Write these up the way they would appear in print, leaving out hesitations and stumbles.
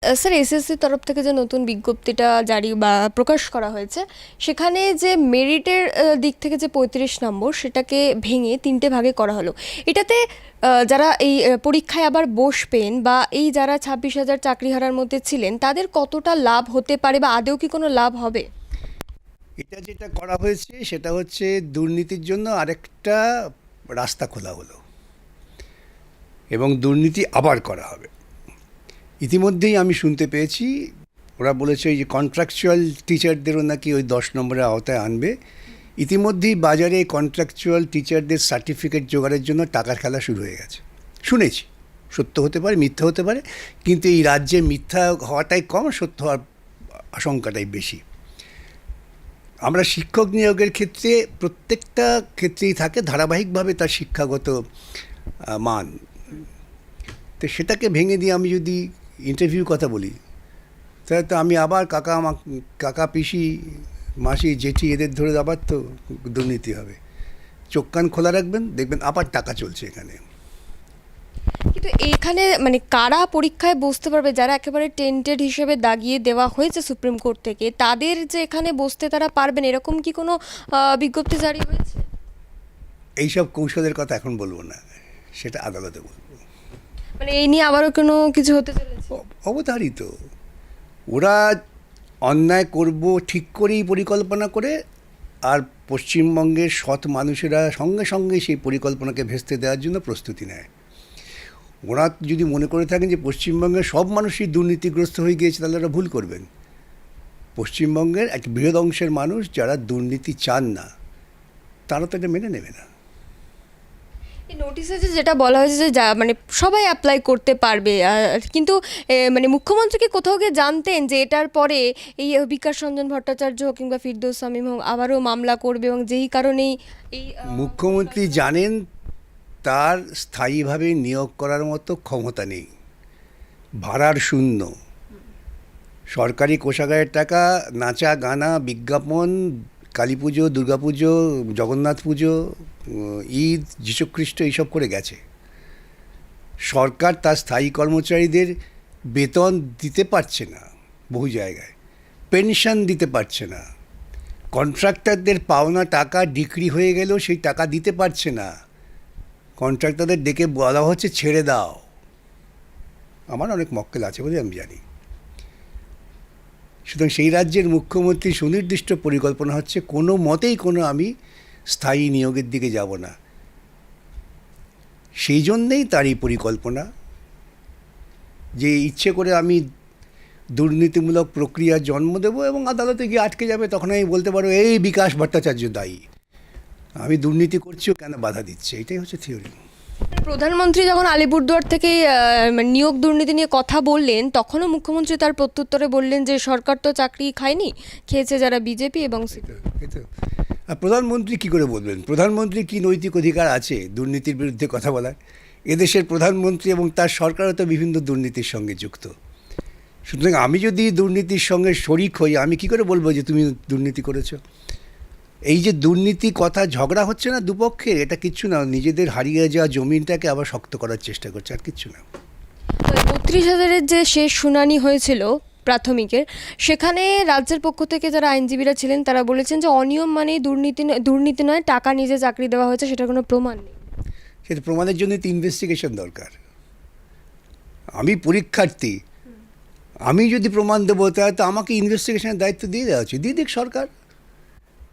Sir, এসএসসির তরফ থেকে যে নতুন বিজ্ঞপ্তিটা জারি বা প্রকাশ করা হয়েছে, সেখানে যে মেরিটের দিক থেকে যে 35 নম্বর সেটাকে ভেঙে 3টে ভাগে করা হলো। এটাতে যারা এই পরীক্ষায় আবার বসবেন বা এই যারা 26,000 চাকরিহারার মধ্যে ছিলেন তাদের কতটা লাভ হতে পারে বা আদৌ কি কোনো লাভ হবে? এটা যেটা করা হয়েছে সেটা হচ্ছে দুর্নীতির জন্য আরেকটা রাস্তা খোলা হলো এবং দুর্নীতি আবার করা হবে। ইতিমধ্যেই আমি শুনতে পেয়েছি ওরা বলেছে ওই যে কন্ট্রাকচুয়াল টিচারদেরও নাকি ওই 10 নম্বরের আওতায় আনবে। ইতিমধ্যেই বাজারে কন্ট্রাকচুয়াল টিচারদের সার্টিফিকেট জোগাড়ের জন্য টাকার খেলা শুরু হয়ে গেছে। শুনেছি, সত্য হতে পারে, মিথ্যা হতে পারে, কিন্তু এই রাজ্যে মিথ্যা হওয়াটাই কম, সত্য হওয়ার আশঙ্কাটাই বেশি। আমরা শিক্ষক নিয়োগের ক্ষেত্রে প্রত্যেকটা ক্ষেত্রেই থাকে ধারাবাহিকভাবে তার শিক্ষাগত মান। তো সেটাকে ভেঙে দিয়ে আমি যদি ইন্টারভিউ কথা বলি, তাহলে তো আমি আবার কাকা পিসি মাসি জেঠি এদের ধরে আবার তো দুর্নীতি হবে। চোখ কান খোলা রাখবেন, দেখবেন আবার টাকা চলছে এখানে। কিন্তু এইখানে মানে কারা পরীক্ষায় বসতে পারবে, যারা একেবারে টেন্টেড হিসেবে দাগিয়ে দেওয়া হয়েছে সুপ্রিম কোর্ট থেকে, তাদের যে এখানে বসতে তারা পারবেন এরকম কি কোনো বিজ্ঞপ্তি জারি হয়েছে? এইসব কৌশলের কথা এখন বলবো না, সেটা আদালতে বলবো। মানে এই নিয়ে আবারও কোনো কিছু হতে চলেছে? অবধারিত। ওরা অন্যায় করব ঠিক করেই পরিকল্পনা করে, আর পশ্চিমবঙ্গের সৎ মানুষেরা সঙ্গে সঙ্গে সেই পরিকল্পনাকে ভেস্তে দেওয়ার জন্য প্রস্তুতি নেয়। ওরা যদি মনে করে থাকেন যে পশ্চিমবঙ্গের সব মানুষই দুর্নীতিগ্রস্ত হয়ে গিয়েছে, তাহলে ওরা ভুল করবেন। পশ্চিমবঙ্গের এক বৃহৎ অংশের মানুষ যারা দুর্নীতি চান না, তারা তো এটা মেনে নেবে না। এই নোটিশে যে যেটা বলা হয়েছে যে মানে সবাই অ্যাপ্লাই করতে পারবে, কিন্তু মানে মুখ্যমন্ত্রী কি কোথাও গিয়ে জানতেন যে এটার পরে এই বিকাশ রঞ্জন ভট্টাচার্য হোক কিংবা ফিরদৌস শামীম হোক আবারও মামলা করবে এবং যেই কারণেই এই মুখ্যমন্ত্রী জানেন তার স্থায়ীভাবে নিয়োগ করার মতো ক্ষমতা নেই, ভাড়ার শূন্য। সরকারি কোষাগারের টাকা নাচা গানা বিজ্ঞাপন, কালী পুজো, দুর্গা পুজো, জগন্নাথ পুজো, ঈদ, যীশুখ্রিস্ট এইসব করে গেছে। সরকার তার স্থায়ী কর্মচারীদের বেতন দিতে পারছে না, বহু জায়গায় পেনশন দিতে পারছে না। কন্ট্রাক্টরদের পাওনা টাকা ডিক্রি হয়ে গেলেও সেই টাকা দিতে পারছে না। কন্ট্রাক্টরদের ডেকে বলা হচ্ছে ছেড়ে দাও। আমার অনেক মক্কেল আছে বলে আমি জানি। সুতরাং সেই রাজ্যের মুখ্যমন্ত্রী সুনির্দিষ্ট পরিকল্পনা হচ্ছে কোনো মতেই আমি স্থায়ী নিয়োগের দিকে যাব না। সেই জন্যেই তার এই পরিকল্পনা যে ইচ্ছে করে আমি দুর্নীতিমূলক প্রক্রিয়ার জন্ম দেব এবং আদালতে গিয়ে আটকে যাবে, তখন আমি বলতে পারবো এই বিকাশ ভট্টাচার্য দায়ী, আমি দুর্নীতি করছি, ও কেন বাধা দিচ্ছে। এটাই হচ্ছে থিওরি। প্রধানমন্ত্রী যখন আলিপুরদুয়ার থেকে মানে নিয়োগ দুর্নীতি নিয়ে কথা বললেন, তখনও মুখ্যমন্ত্রী তার প্রত্যুত্তরে বললেন যে সরকার তো চাকরি খায়নি, খেয়েছে যারা বিজেপি এবং এই তো। আর প্রধানমন্ত্রী কী করে বলবেন? প্রধানমন্ত্রী কি নৈতিক অধিকার আছে দুর্নীতির বিরুদ্ধে কথা বলার? এদেশের প্রধানমন্ত্রী এবং তার সরকারও তো বিভিন্ন দুর্নীতির সঙ্গে যুক্ত। সুতরাং আমি যদি দুর্নীতির সঙ্গে শরিক হই, আমি কি করে বলবো যে তুমি দুর্নীতি করেছো? এই যে দুর্নীতি কথা ঝগড়া হচ্ছে না দুপক্ষের, এটা কিচ্ছু না, নিজেদের হারিয়ে যাওয়া জমিনটাকে আবার শক্ত করার চেষ্টা করছে, আর কিচ্ছু না। 32,000-এর যে শেষ শুনানি হয়েছিল প্রাথমিকের, সেখানে রাজ্যের পক্ষ থেকে যারা আইনজীবীরা ছিলেন তারা বলেছেন যে অনিয়ম মানে দুর্নীতি নয়, টাকা নিজে চাকরি দেওয়া হয়েছে, সেটার কোনো প্রমাণ নেই। সেটা প্রমাণের জন্য তো ইনভেস্টিগেশন দরকার। আমি পরীক্ষার্থী, আমি যদি প্রমাণ দেবো, তাহলে তো আমাকে ইনভেস্টিগেশনের দায়িত্ব দিয়ে দেওয়া উচিত। দিয়ে দিক সরকার।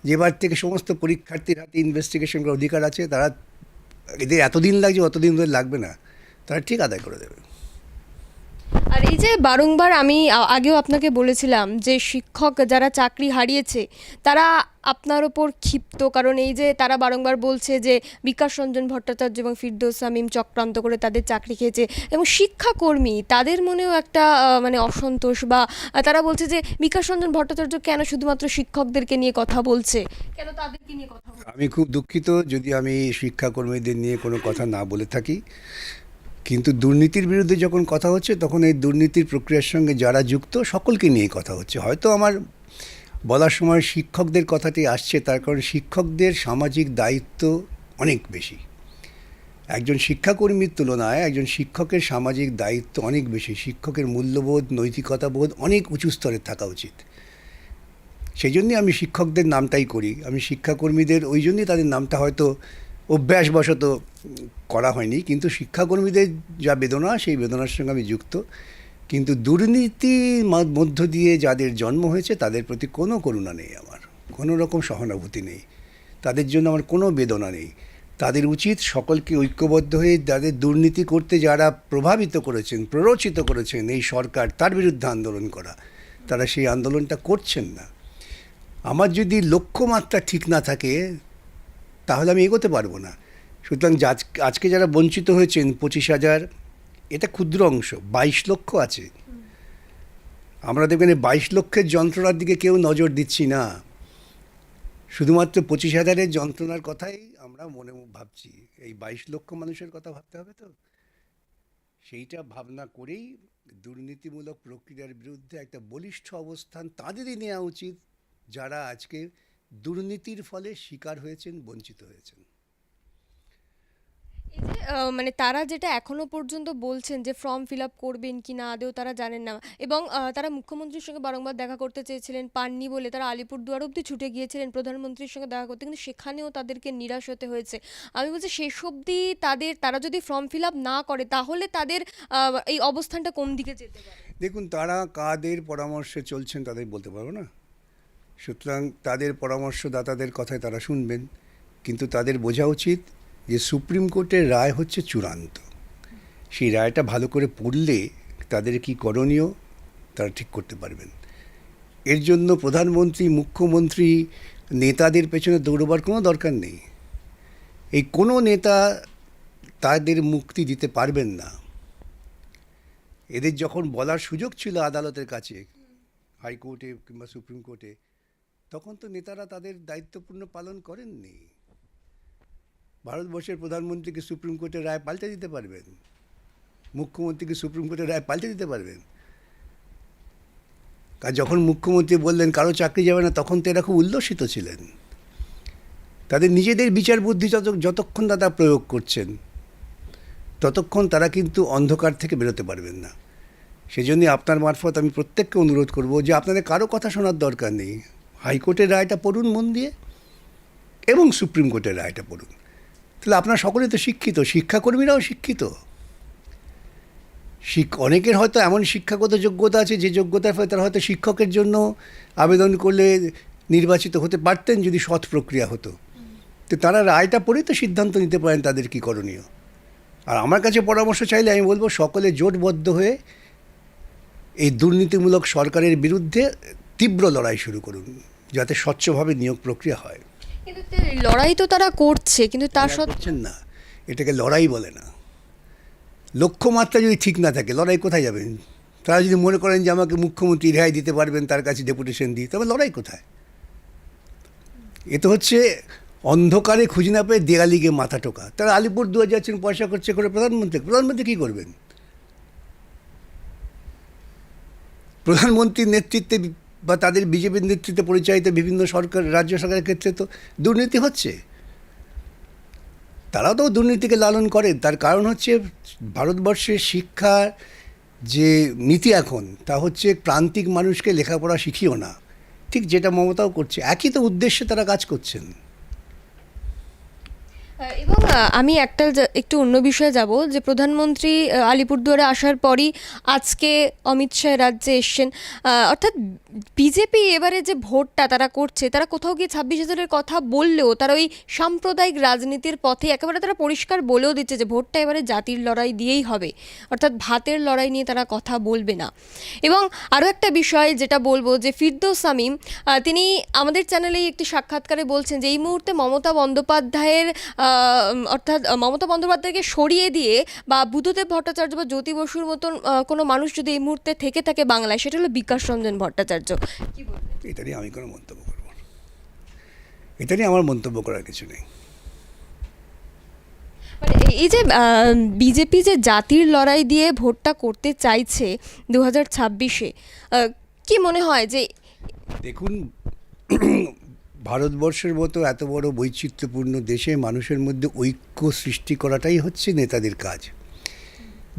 যেবার থেকে সমস্ত পরীক্ষার্থীর হাতে ইনভেস্টিগেশন করার অধিকার আছে, তারা, এদের এতদিন লাগছে অতদিন ধরে লাগবে না, তারা ঠিক আদায় করে দেবে। আর এই যে বারংবার আমি আগেও আপনাকে বলেছিলাম যে শিক্ষক যারা চাকরি হারিয়েছে তারা আপনার ওপর ক্ষিপ্ত, কারণ এই যে তারা বারংবার বলছে যে বিকাশ রঞ্জন ভট্টাচার্য এবং ফিরদৌস শামীম চক্রান্ত করে তাদের চাকরি খেয়েছে, এবং শিক্ষাকর্মী তাদের মনেও একটা মানে অসন্তোষ, বা তারা বলছে যে বিকাশ রঞ্জন ভট্টাচার্য কেন শুধুমাত্র শিক্ষকদেরকে নিয়ে কথা বলছে, কেন তাদেরকে নিয়ে কথা বলছে। আমি খুব দুঃখিত যদি আমি শিক্ষাকর্মীদের নিয়ে কোনো কথা না বলে থাকি, কিন্তু দুর্নীতির বিরুদ্ধে যখন কথা হচ্ছে তখন এই দুর্নীতির প্রক্রিয়ার সঙ্গে যারা যুক্ত সকলকে নিয়ে কথা হচ্ছে। হয়তো আমার বলার সময় শিক্ষকদের কথাটি আসছে, তার কারণ শিক্ষকদের সামাজিক দায়িত্ব অনেক বেশি। একজন শিক্ষাকর্মীর তুলনায় একজন শিক্ষকের সামাজিক দায়িত্ব অনেক বেশি, শিক্ষকের মূল্যবোধ নৈতিকতাবোধ অনেক উঁচু স্তরের থাকা উচিত। সেই জন্যই আমি শিক্ষকদের নামটাই করি। আমি শিক্ষাকর্মীদের ওই জন্যই তাদের নামটা হয়তো অভ্যাসবশত করা হয়নি, কিন্তু শিক্ষাকর্মীদের যা বেদনা সেই বেদনার সঙ্গে আমি যুক্ত। কিন্তু দুর্নীতির মধ্য দিয়ে যাদের জন্ম হয়েছে তাদের প্রতি কোনো করুণা নেই আমার, কোনো রকম সহানুভূতি নেই, তাদের জন্য আমার কোনো বেদনা নেই। তাদের উচিত সকলকে ঐক্যবদ্ধ হয়ে যাদের দুর্নীতি করতে যারা প্রভাবিত করেছেন, প্ররোচিত করেছেন এই সরকার, তার বিরুদ্ধে আন্দোলন করা। তারা সেই আন্দোলনটা করছেন না। আমার যদি লক্ষ্যমাত্রা ঠিক না থাকে তাহলে আমি এগোতে পারবো না। সুতরাং আজকে যারা বঞ্চিত হয়েছেন 25,000, এটা ক্ষুদ্র অংশ। 22 লক্ষ আছে। আমরা দেখবেন 22 লক্ষের যন্ত্রণার দিকে কেউ নজর দিচ্ছি না, শুধুমাত্র 25,000-এর যন্ত্রণার কথাই আমরা মনে ভাবছি। এই 22 লক্ষ মানুষের কথা ভাবতে হবে তো। সেইটা ভাবনা করেই দুর্নীতিমূলক প্রক্রিয়ার বিরুদ্ধে একটা বলিষ্ঠ অবস্থান তাদেরই নেওয়া উচিত যারা আজকে দুর্নীতির ফলে শিকার হয়েছেন, বঞ্চিত হয়েছেন। এই যে মানে তারা যেটা এখনো পর্যন্ত বলছেন যে ফর্ম ফিল আপ করবেন কি না আদৌ তারা জানেন না, এবং তারা মুখ্যমন্ত্রীর সঙ্গে বারংবার দেখা করতে চেয়েছিলেন, পাননি বলে তারা আলিপুরদুয়ার অবধি ছুটে গিয়েছিলেন প্রধানমন্ত্রীর সঙ্গে দেখা করতে, কিন্তু সেখানেও তাদেরকে নিরাশ হতে হয়েছে। আমি বলছি শেষ অবধি তারা যদি ফর্ম ফিল আপ না করে তাহলে তাদের এই অবস্থানটা কোন দিকে যেতে পারে? দেখুন, তারা কাদের পরামর্শে চলছেন তাদের বলতে পারবো না। সুতরাং তাদের পরামর্শদাতাদের কথায় তারা শুনবেন, কিন্তু তাদের বোঝা উচিত যে সুপ্রিম কোর্টের রায় হচ্ছে চূড়ান্ত। সেই রায়টা ভালো করে পড়লে তাদের কি করণীয় তারা ঠিক করতে পারবেন। এর জন্য প্রধানমন্ত্রী, মুখ্যমন্ত্রী, নেতাদের পেছনে দৌড়বার কোনো দরকার নেই। এই কোনো নেতা তাদের মুক্তি দিতে পারবেন না। এদের যখন বলার সুযোগ ছিল আদালতের কাছে, হাইকোর্টে কিংবা সুপ্রিম কোর্টে, তখন তো নেতারা তাদের দায়িত্বপূর্ণ পালন করেননি। ভারতবর্ষের প্রধানমন্ত্রীকে সুপ্রিম কোর্টের রায় পাল্টে দিতে পারবেন, মুখ্যমন্ত্রীকে সুপ্রিম কোর্টের রায় পাল্টে দিতে পারবেন। আর যখন মুখ্যমন্ত্রী বললেন কারো চাকরি যাবে না, তখন তো এরা খুব উল্লসিত ছিলেন। তাদের নিজেদের বিচার বুদ্ধি যতক্ষণ তারা প্রয়োগ করছেন ততক্ষণ তারা কিন্তু অন্ধকার থেকে বেরোতে পারবেন না। সেজন্যই আপনার মারফত আমি প্রত্যেককে অনুরোধ করব যে আপনাদের কারো কথা শোনার দরকার নেই। হাইকোর্টের রায়টা পড়ুন মন দিয়ে, এবং সুপ্রিম কোর্টের রায়টা পড়ুন। তাহলে আপনারা সকলে তো শিক্ষিত, শিক্ষাকর্মীরাও শিক্ষিত। অনেকের হয়তো এমন শিক্ষাগত যোগ্যতা আছে যে যোগ্যতার ফলে তারা হয়তো শিক্ষকের জন্য আবেদন করলে নির্বাচিত হতে পারতেন যদি সৎ প্রক্রিয়া হতো। তো তারা রায়টা পড়েই তো সিদ্ধান্ত নিতে পারেন তাদের কী করণীয়। আর আমার কাছে পরামর্শ চাইলে আমি বলবো সকলে জোটবদ্ধ হয়ে এই দুর্নীতিমূলক সরকারের বিরুদ্ধে তীব্র লড়াই শুরু করুন, যাতে স্বচ্ছভাবে নিয়োগ প্রক্রিয়া হয়। কিন্তু লড়াই তো তারা করছে, কিন্তু তার করছেন না, এটাকে লড়াই বলে না। লক্ষ্যমাত্রা যদি ঠিক না থাকে লড়াই কোথায় যাবেন? তারা যদি মনে করেন যে আমাকে মুখ্যমন্ত্রী রেহাই দিতে পারবেন, তার কাছে ডেপুটেশন দিই, তবে লড়াই কোথায়? এ তো হচ্ছে অন্ধকারে খুঁজে না পেয়ে দেয়ালি গিয়ে মাথা টোকা। তারা আলিপুরদুয়ার যাচ্ছেন পয়সা খরচা করে প্রধানমন্ত্রী কী করবেন? প্রধানমন্ত্রীর নেতৃত্বে বা তাদের বিজেপির নেতৃত্বে পরিচালিত বিভিন্ন সরকার, রাজ্য সরকারের ক্ষেত্রে তো দুর্নীতি হচ্ছে। তারাও তো দুর্নীতিকে লালন করেন। তার কারণ হচ্ছে ভারতবর্ষের শিক্ষার যে নীতি এখন, তা হচ্ছে প্রান্তিক মানুষকে লেখাপড়া শিখিও না, ঠিক যেটা মমতাও করছে। একই তো উদ্দেশ্যে তারা কাজ করছেন। এবং আমি একটু অন্য বিষয়ে যাব, যে প্রধানমন্ত্রী আলিপুরদুয়ারে আসার পরই আজকে অমিত শাহ রাজ্যে এসছেন। অর্থাৎ বিজেপি এবারে যে ভোটটা তারা করছে, তারা কোথাও গিয়ে 26,000-এর কথা বললেও তারা ওই সাম্প্রদায়িক রাজনীতির পথে একেবারে তারা পরিষ্কার বলেও দিচ্ছে যে ভোটটা এবারে জাতির লড়াই দিয়েই হবে, অর্থাৎ ভাতের লড়াই নিয়ে তারা কথা বলবে না। এবং আরও একটা বিষয় যেটা বলবো, যে ফিরদৌস শামীম তিনি আমাদের চ্যানেলেই একটি সাক্ষাৎকারে বলছেন যে এই মুহূর্তে মমতা বন্দ্যোপাধ্যায়ের অর্থাৎ মমতা বন্দ্যোপাধ্যায়কে সরিয়ে দিয়ে বা বুদ্ধদেব ভট্টাচার্য বা জ্যোতি বসুর মতন কোনো মানুষ যদি এই মুহূর্তে থেকে থাকে বাংলায়, সেটা হলো বিকাশ রঞ্জন ভট্টাচার্য। কি বলবেন? এটা নিয়ে আমি কোনো মন্তব্য করব না। এটা নিয়ে আমার মন্তব্য করার কিছু নেই। মানে এই যে বিজেপি যে জাতির লড়াই দিয়ে ভোটটা করতে চাইছে 2026-এ, কি মনে হয় যে? দেখুন, ভারতবর্ষের মতো এত বড় বৈচিত্র্যপূর্ণ দেশে মানুষের মধ্যে ঐক্য সৃষ্টি করাটাই হচ্ছে নেতাদের কাজ।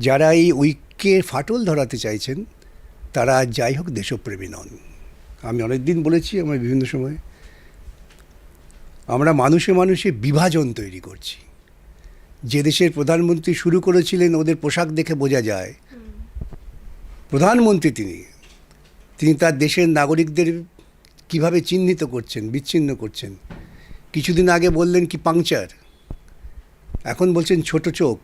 যারা এই ঐক্যের ফাটল ধরাতে চাইছেন তারা যাই হোক দেশপ্রেমী নন। আমি অনেকদিন বলেছি আমার বিভিন্ন সময়, আমরা মানুষে মানুষে বিভাজন তৈরি করছি। যে দেশের প্রধানমন্ত্রী শুরু করেছিলেন, ওদের পোশাক দেখে বোঝা যায় প্রধানমন্ত্রী তিনি তার দেশের নাগরিকদের কিভাবে চিহ্নিত করছেন, বিচ্ছিন্ন করছেন। কিছুদিন আগে বললেন কি পাংচার, এখন বলছেন ছোট চোখ।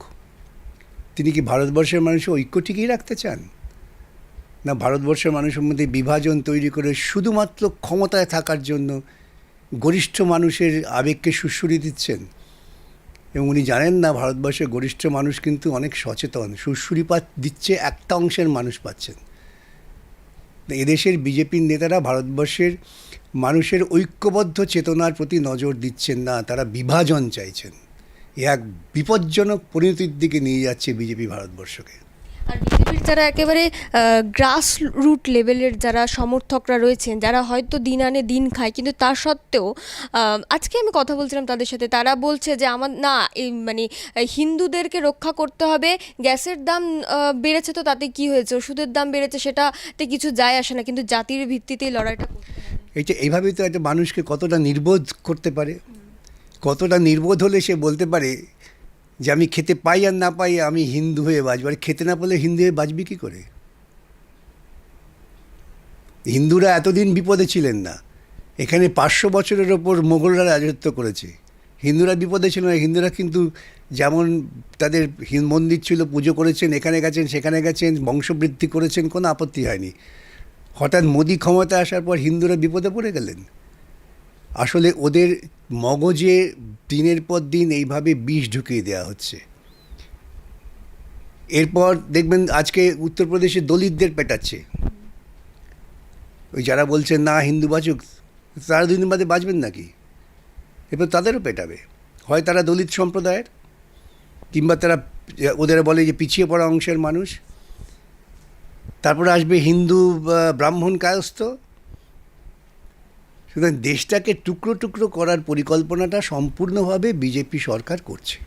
তিনি কি ভারতবর্ষের মানুষের ঐক্য টিকিয়ে রাখতে চান, না ভারতবর্ষের মানুষের মধ্যে বিভাজন তৈরি করে শুধুমাত্র ক্ষমতায় থাকার জন্য গরিষ্ঠ মানুষের আবেগকে সুড়সুড়ি দিচ্ছেন? এবং উনি জানেন না ভারতবর্ষের গরিষ্ঠ মানুষ কিন্তু অনেক সচেতন। সুড়সুড়িপাত দিচ্ছে একটা অংশের মানুষ পাচ্ছেন। এদেশের বিজেপির নেতারা ভারতবর্ষের মানুষের ঐক্যবদ্ধ চেতনার প্রতি নজর দিচ্ছেন না, তারা বিভাজন চাইছেন। এ এক বিপজ্জনক পরিণতির দিকে নিয়ে যাচ্ছে বিজেপি ভারতবর্ষকে। আর বিজেপির যারা একেবারে গ্রাস রুট লেভেলের যারা সমর্থকরা রয়েছেন, যারা হয়তো দিন আনে দিন খায়, কিন্তু তা সত্ত্বেও আজকে আমি কথা বলছিলাম তাদের সাথে, তারা বলছে যে আমার না এই মানে হিন্দুদেরকে রক্ষা করতে হবে, গ্যাসের দাম বেড়েছে তো তাতে কি হয়েছে, ওষুধের দাম বেড়েছে সেটাতে কিছু যায় আসে না, কিন্তু জাতির ভিত্তিতেই লড়াইটা করতে হবে। এইভাবেই তো একটা মানুষকে কতটা নির্বোধ করতে পারে। কতটা নির্বোধ হলে সে বলতে পারে যে আমি খেতে পাই আর না পাই আমি হিন্দু হয়ে বাঁচব। আর খেতে না পেলে হিন্দু হয়ে বাঁচবি কী করে? হিন্দুরা এতদিন বিপদে ছিলেন না। এখানে 500 বছরের ওপর মোগলরা রাজত্ব করেছে, হিন্দুরা বিপদে ছিল না। হিন্দুরা কিন্তু যেমন তাদের মন্দির ছিল, পুজো করেছেন, এখানে গেছেন সেখানে গেছেন, বংশবৃদ্ধি করেছেন, কোনো আপত্তি হয়নি। হঠাৎ মোদি ক্ষমতায় আসার পর হিন্দুরা বিপদে পড়ে গেলেন। আসলে ওদের মগজে দিনের পর দিন এইভাবে বিষ ঢুকিয়ে দেওয়া হচ্ছে। এরপর দেখবেন আজকে উত্তরপ্রদেশে দলিতদের পেটাচ্ছে। ওই যারা বলছেন না হিন্দু বাঁচুক, তারা 2 দিন বাদে বাঁচবেন নাকি? এরপর তাদেরও পেটাবে। হয় তারা দলিত সম্প্রদায়ের, কিংবা তারা ওদের বলে যে পিছিয়ে পড়া অংশের মানুষ। তারপরে আসবে হিন্দু ব্রাহ্মণ কায়স্থ। সুতরাং দেশটাকে টুকরো টুকরো করার পরিকল্পনাটা সম্পূর্ণভাবে বিজেপি সরকার করছে।